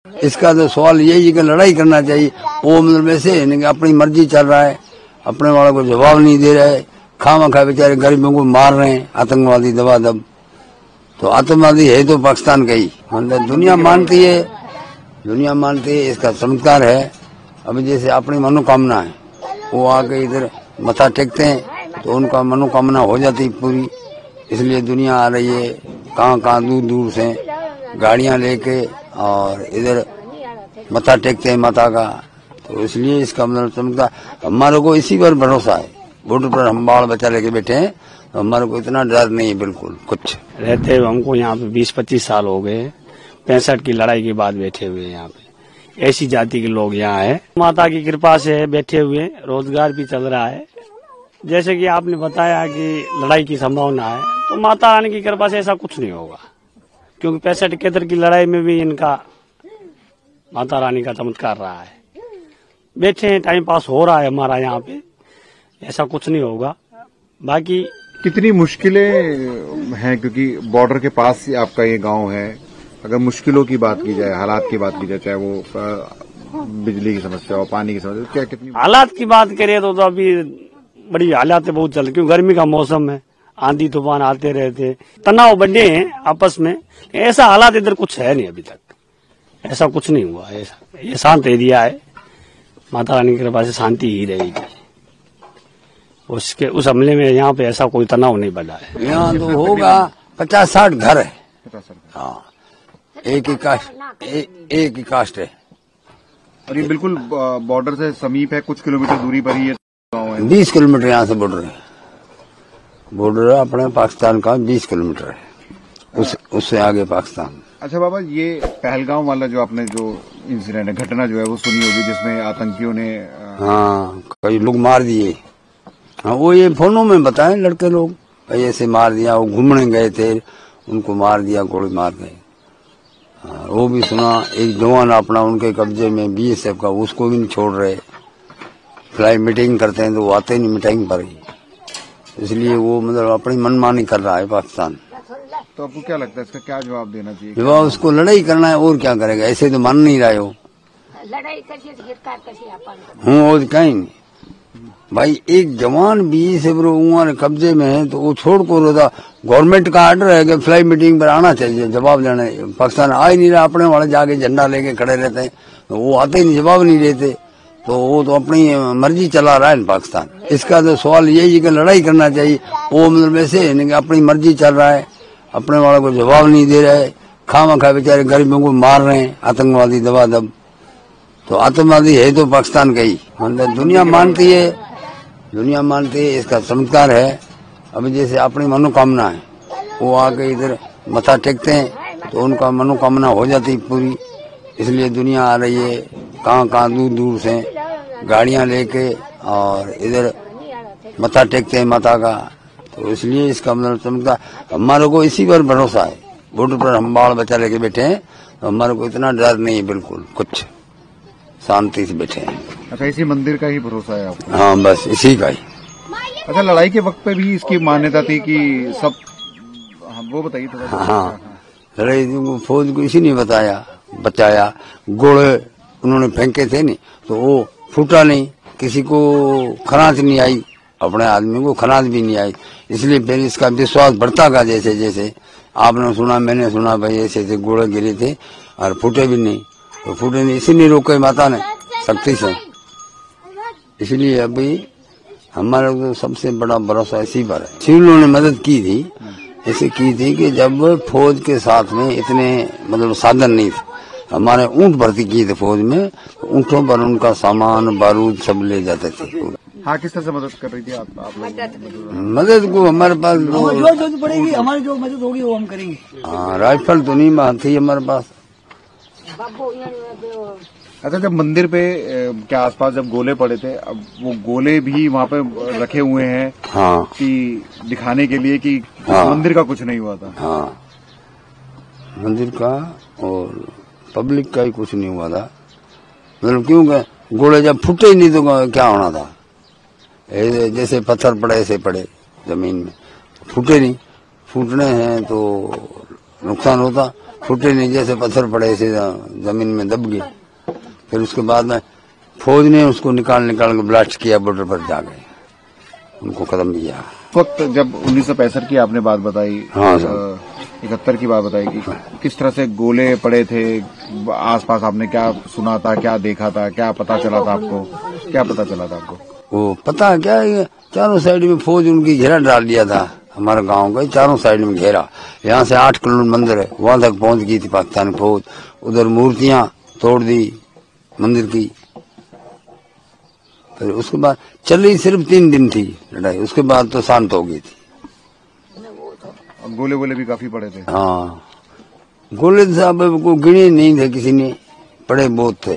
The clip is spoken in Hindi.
इसका तो सवाल यही है कि लड़ाई करना चाहिए। वो मतलब वैसे है कि अपनी मर्जी चल रहा है, अपने वालों को जवाब नहीं दे रहे, खामखा बेचारे गरीबों को मार रहे हैं आतंकवादी दबादब। तो आतंकवादी है तो पाकिस्तान का ही, मतलब दुनिया मानती है, दुनिया मानती है, इसका चमत्कार है। अभी जैसे अपनी मनोकामना है, वो आके इधर मथा टेकते हैं तो उनका मनोकामना हो जाती पूरी। इसलिए दुनिया आ रही है, कहाँ दूर दूर से गाड़ियां लेके और इधर मथा टेकते हैं माता का। तो इसलिए इसका मतलब चमत्कार हमारे को इसी पर भरोसा है। बॉर्डर पर हम बाल बच्चा लेके बैठे हैं तो हमारे को इतना डर नहीं है बिल्कुल कुछ। रहते हुए हमको यहाँ पे 20-25 साल हो गए, 65 की लड़ाई के बाद बैठे हुए यहाँ पे। ऐसी जाति के लोग यहाँ है, माता की कृपा से बैठे हुए, रोजगार भी चल रहा है। जैसे कि आपने बताया कि लड़ाई की संभावना है, तो माता रानी की कृपा से ऐसा कुछ नहीं होगा, क्योंकि 65-71 की लड़ाई में भी इनका माता रानी का चमत्कार रहा है। बैठे हैं, टाइम पास हो रहा है हमारा यहाँ पे, ऐसा कुछ नहीं होगा। बाकी कितनी मुश्किलें हैं, क्योंकि बॉर्डर के पास ही आपका ये गांव है। अगर मुश्किलों की बात की जाए, हालात की बात की जाए, चाहे वो बिजली की समस्या हो, पानी की समस्या, क्या कितनी हालात की बात करें तो अभी बड़ी हालात बहुत चल रही, क्योंकि गर्मी का मौसम है, आंधी तूफान आते रहते, तनाव बढ़े हैं आपस में। ऐसा हालात इधर कुछ है नहीं, अभी तक ऐसा कुछ नहीं हुआ। ऐसा ये शांत एरिया है, माता रानी की कृपा से शांति ही रहेगी। उसके उस हमले में यहाँ पे ऐसा कोई तनाव नहीं बढ़ा है। यहाँ तो होगा 50-60 घर है। हाँ, एक ही कास्ट है। और ये बिल्कुल बॉर्डर से समीप है, कुछ किलोमीटर दूरी पर ही ये गाँव है। 20 किलोमीटर यहाँ से बॉर्डर है। बॉर्डर अपने पाकिस्तान का 20 किलोमीटर है, उससे आगे पाकिस्तान। अच्छा बाबा, ये पहलगाम वाला जो आपने जो इंसिडेंट है, घटना जो है वो सुनी होगी, जिसमें आतंकियों ने हाँ कई लोग मार दिए। हाँ, वो ये फोनों में बताए लड़के लोग, भाई ऐसे मार दिया, वो घूमने गए थे, उनको मार दिया, गोली मार गए। हाँ, वो भी सुना। एक जवान अपना उनके कब्जे में BSF का, उसको भी नहीं छोड़ रहे। फ्लाई मीटिंग करते हैं तो वो आते नहीं मीटिंग पर ही, इसलिए वो मतलब अपनी मनमानी कर रहा है पाकिस्तान। तो आपको क्या लगता है, इसका क्या जवाब देना चाहिए? जवाब उसको लड़ाई करना है, और क्या करेगा, ऐसे तो मान नहीं रहे हो। और कहीं नहीं भाई, एक जवान BSF कब्जे में है तो वो छोड़ को रोता। गवर्नमेंट का आर्डर है कि फ्लाई मीटिंग पर आना चाहिए, जवाब देना। पाकिस्तान आ ही नहीं रहा, अपने वाले जाके झंडा लेके खड़े रहते हैं, तो वो आते ही नहीं, जवाब नहीं देते। तो वो तो अपनी मर्जी चला रहा है पाकिस्तान। इसका तो सवाल यही है कि लड़ाई करना चाहिए। वो मतलब वैसे है कि अपनी मर्जी चल रहा है, अपने वालों को जवाब नहीं दे रहे, खामखा बेचारे गरीबों को मार रहे हैं आतंकवादी दबादब। तो आतंकवादी है तो पाकिस्तान का ही, मतलब दुनिया मानती है, दुनिया मानती है, इसका चमत्कार है। अभी जैसे अपनी मनोकामना है, वो आके इधर मथा टेकते हैं तो उनका मनोकामना हो जाती पूरी। इसलिए दुनिया आ रही है, कहाँ दूर दूर से गाड़ियां लेके और इधर मथा टेकते हैं माता का। तो इसलिए इसका मतलब चमत्कार हमारे को इसी पर भरोसा है। बॉर्डर पर हम बाल बच्चा लेके बैठे हैं तो हमारे को इतना डर नहीं है बिल्कुल कुछ, शांति से बैठे हैं। अच्छा, इसी मंदिर का ही भरोसा है आपको? हाँ, बस इसी का ही। अच्छा, लड़ाई के वक्त पे भी इसकी मान्यता थी कि सब, वो बताइए थोड़ा। हाँ, लड़ाई फौज को इसी ने बचाया। गोले उन्होंने फेंके थे नहीं तो वो फूटा नहीं, किसी को खरांच नहीं आई, अपने आदमी को खरांच भी नहीं आई। इसलिए फिर इसका विश्वास बढ़ता गया। जैसे जैसे आपने सुना, मैंने सुना, भाई ऐसे ऐसे गोले गिरे थे और फूटे भी नहीं, तो फूटे नहीं, इसीलिए रोके माता ने शक्ति से। इसलिए अभी हमारा तो सबसे बड़ा भरोसा इसी पर है। सिविलों ने मदद की थी, ऐसे की थी कि जब फौज के साथ में इतने मतलब साधन नहीं थे, हमारे ऊंट भर्ती किए थे फौज में, तो ऊंटों पर उनका सामान बारूद सब ले जाते थे। हाँ, किस तरह से मदद कर रही थी आप लोग? मदद को हमारे पास जो पड़ेगी, हमारी जो मदद होगी वो हम करेंगे। हाँ, राइफल तो नहीं थी हमारे पास। अच्छा, जब मंदिर पे के आसपास जब गोले पड़े थे, अब वो गोले भी वहाँ पे रखे हुए हैं, हाँ, कि दिखाने के लिए कि हाँ, मंदिर का कुछ नहीं हुआ था। हाँ, मंदिर का और पब्लिक का ही कुछ नहीं हुआ था। मतलब क्योंकि गोले जब फूटे ही नहीं तो क्या होना था, जैसे पत्थर पड़े ऐसे पड़े जमीन में, फूटे नहीं। फूटने हैं तो नुकसान होता, फूटे नहीं, जैसे पत्थर पड़े ऐसे जमीन में दब गए। फिर उसके बाद में फौज ने उसको निकाल के ब्लास्ट किया, बॉर्डर पर जा गए, उनको खत्म किया। उस वक्त जब 1965 की आपने बात बताई, हाँ सर, 71 की बात बताई कि किस तरह से गोले पड़े थे आसपास, आपने क्या सुना था, क्या देखा था, क्या पता चला था आपको, क्या पता चला था आपको? वो पता क्या है, चारों साइड में फौज उनकी घेरा डाल दिया था, हमारे गांव का चारों साइड में घेरा। यहाँ से 8 किलोमीटर मंदिर है, वहां तक पहुंच गई थी पाकिस्तानी फौज। उधर मूर्तियां तोड़ दी मंदिर की। फिर उसके बाद चली सिर्फ 3 दिन थी लड़ाई, उसके बाद तो शांत हो गई थी। गोले वोले भी काफी पड़े थे? हाँ, गोले साहब को गिने नहीं थे, किसी ने, पड़े बहुत थे।